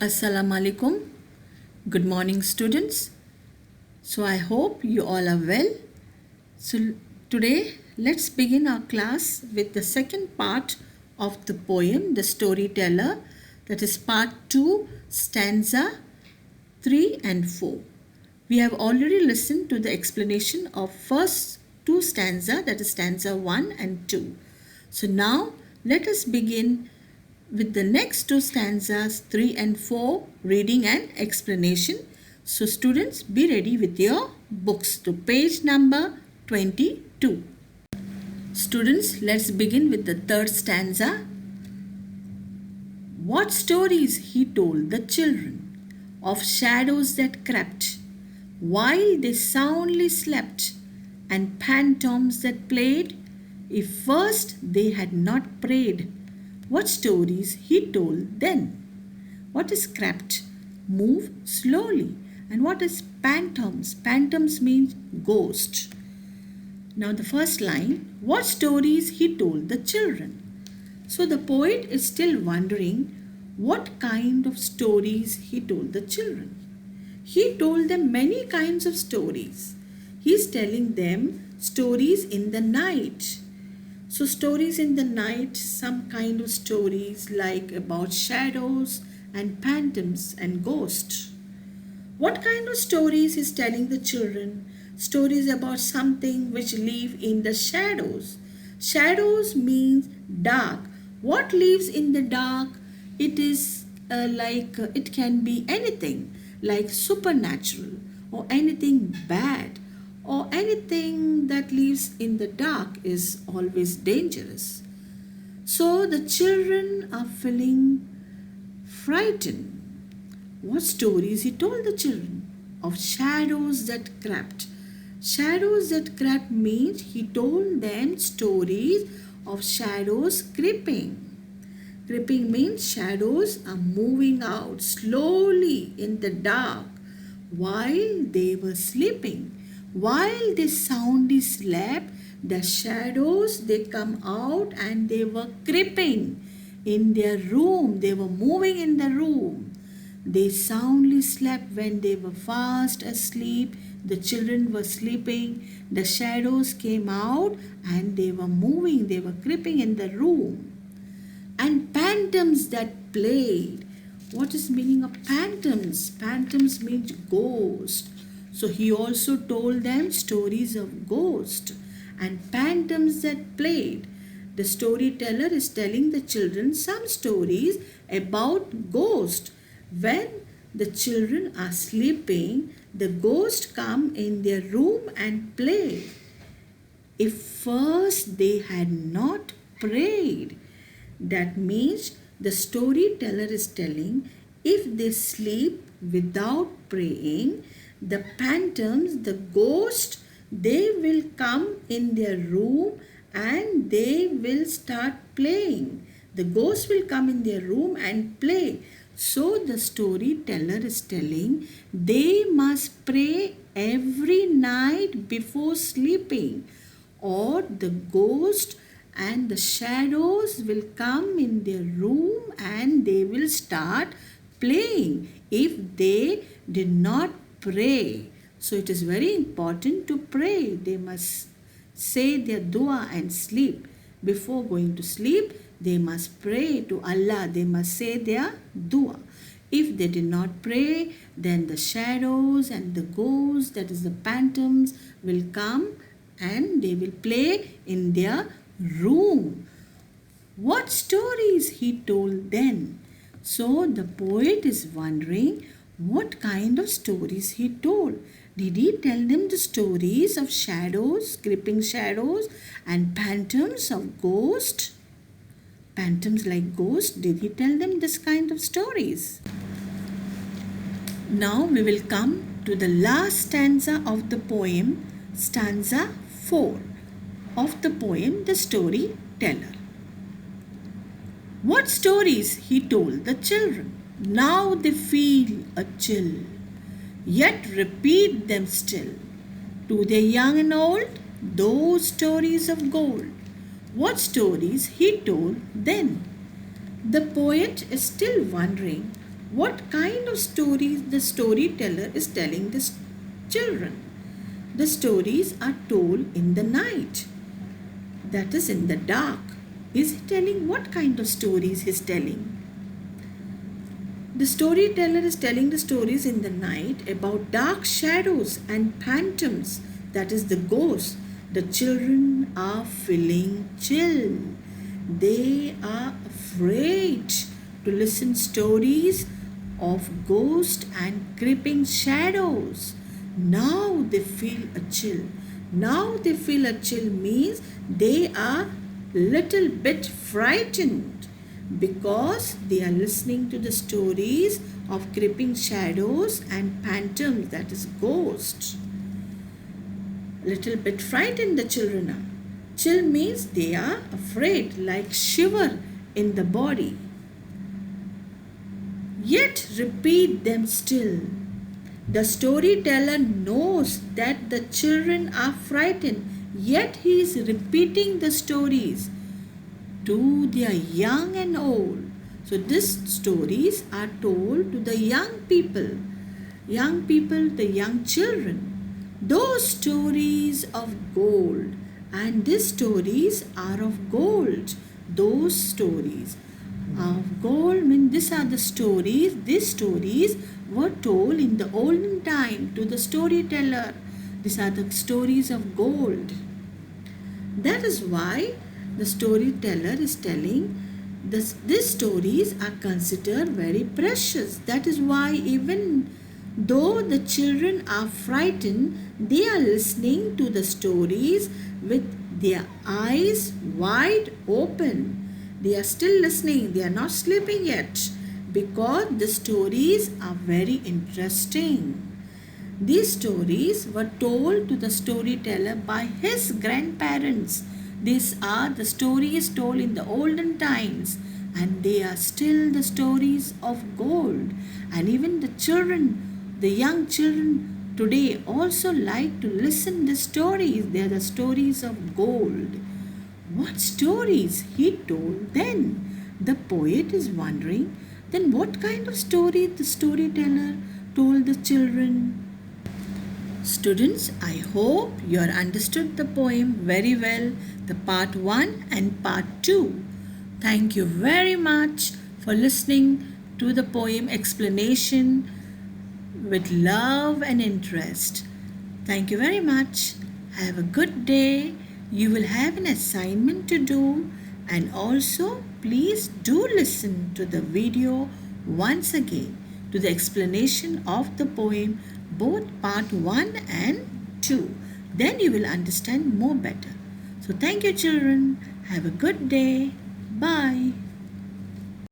Assalamu alaikum. Good morning, students. So, I hope you all are well. So, today let's begin our class with the second part of the poem, The Storyteller, that is part 2, stanza 3 and 4. We have already listened to the explanation of first two stanza, that is stanza 1 and 2. So, now let us begin with the next two stanzas 3 and 4, reading and explanation. So students, be ready with your books to page number 22. Students, let's begin with the third stanza. What stories he told the children of shadows that crept while they soundly slept, and phantoms that played if first they had not prayed. What stories he told then? What is crept? Move slowly. And what is phantoms? Phantoms means ghost. Now the first line, what stories he told the children? So the poet is still wondering what kind of stories he told the children. He told them many kinds of stories. He is telling them stories in the night. So stories in the night, some kind of stories like about shadows and phantoms and ghosts. What kind of stories is telling the children? Stories about something which live in the shadows. Shadows means dark. What lives in the dark? It is it can be anything like supernatural or anything bad, or anything that lives in the dark is always dangerous. So the children are feeling frightened. What stories he told the children? Of shadows that crept. Shadows that crept means he told them stories of shadows creeping. Creeping means shadows are moving out slowly in the dark while they were sleeping. While they soundly slept, the shadows, they come out and they were creeping in their room. They were moving in the room. They soundly slept when they were fast asleep. The children were sleeping. The shadows came out and they were moving. They were creeping in the room. And phantoms that played. What is meaning of phantoms? Phantoms means ghost. So he also told them stories of ghosts and phantoms that played. The storyteller is telling the children some stories about ghosts. When the children are sleeping, the ghosts come in their room and play. If first they had not prayed, that means the storyteller is telling if they sleep without praying, the phantoms, the ghosts, they will come in their room and they will start playing. The ghosts will come in their room and play. So the storyteller is telling they must pray every night before sleeping, or the ghost and the shadows will come in their room and they will start playing if they did not pray. So it is very important to pray. They must say their dua and sleep. Before going to sleep, they must pray to Allah. They must say their dua. If they did not pray, then the shadows and the ghosts, that is the phantoms, will come and they will play in their room. What stories he told then? So the poet is wondering what kind of stories he told. Did he tell them the stories of shadows, creeping shadows, and phantoms of ghosts? Phantoms like ghosts, did he tell them this kind of stories? Now we will come to the last stanza of the poem, stanza 4 of the poem, The Storyteller. What stories he told the children? Now they feel a chill, yet repeat them still. To the young and old, those stories of gold. What stories he told then? The poet is still wondering What kind of stories the storyteller is telling the children? The stories are told in the night, that is in the dark. Is he telling what kind of stories he is telling? The storyteller is telling the stories in the night about dark shadows and phantoms, that is the ghosts. The children are feeling chill. They are afraid to listen stories of ghosts and creeping shadows. Now they feel a chill. Now they feel a chill means they are little bit frightened because they are listening to the stories of creeping shadows and phantoms, that is ghosts. Little bit frightened the children are. Chill means they are afraid, like shiver in the body. Yet repeat them still. The storyteller knows that the children are frightened, yet he is repeating the stories to their young and old. So these stories are told to the young people, the young children. Those stories of gold, and these stories are of gold. Those stories of gold mean these are the stories. These stories were told in the olden time to the storyteller. These are the stories of gold. That is why the storyteller is telling this. These stories are considered very precious. That is why even though the children are frightened, they are listening to the stories with their eyes wide open. They are still listening. They are not sleeping yet because the stories are very interesting. These stories were told to the storyteller by his grandparents. These are the stories told in the olden times, and they are still the stories of gold. And even the children, the young children today also like to listen the stories. They are the stories of gold. What stories he told then? The poet is wondering, then what kind of story the storyteller told the children? Students, I hope you have understood the poem very well, the part 1 and part 2. Thank you very much for listening to the poem explanation with love and interest. Thank you very much. Have a good day. You will have an assignment to do, and also please do listen to the video once again to the explanation of the poem, both part 1 and 2. Then you will understand more better. So thank you children. Have a good day. Bye.